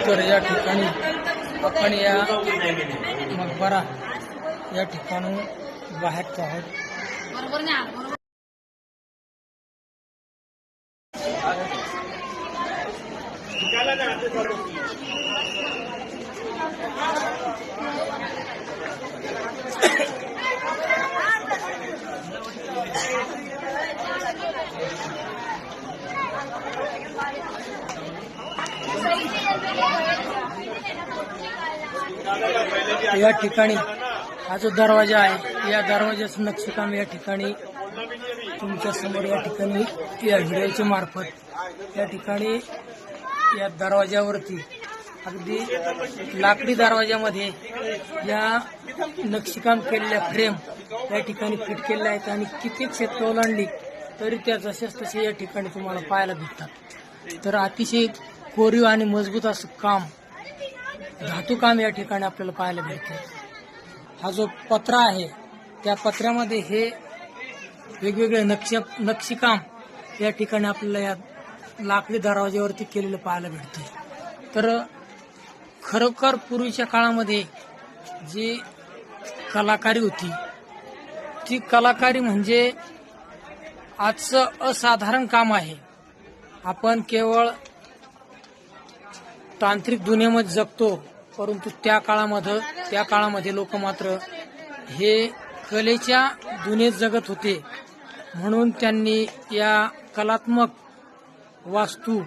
तर या ठिकाणी आपण या मकबरा या ठिकाणून बाहेर आहोत. या ठिकाणी हा जो दरवाजा आहे या दरवाजाचं नक्षीकाम या ठिकाणी तुमच्या समोर या ठिकाणी या व्हिडिओच्या मार्फत या ठिकाणी या दरवाजावरती अगदी लाकडी दरवाजामध्ये या नक्षीकाम केलेल्या फ्रेम या ठिकाणी फिट केलेल्या आहेत आणि कित्येक क्षेत्र ओलांडली तरी त्या जशाच तसे या ठिकाणी तुम्हाला पाहायला भेटतात. तर अतिशय कोरीव आणि मजबूत असं काम धातू काम या ठिकाणी आपल्याला पाहायला भेटते. हा जो पत्रा आहे त्या पत्र्यामध्ये हे वेगवेगळे नक्षीकाम या ठिकाणी आपल्याला या लाकडी दरवाज्यावरती केलेलं पाहायला भेटते. तर खरोखर पूर्वीच्या काळामध्ये जी कलाकारी होती ती कलाकारी म्हणजे आजचं असाधारण काम आहे. आपण केवळ तांत्रिक दुनियेमध्ये जगतो परंतु त्या काळामध्ये लोक मात्र हे कलेच्या दुनियेत जगत होते. म्हणून त्यांनी या कलात्मक वास्तू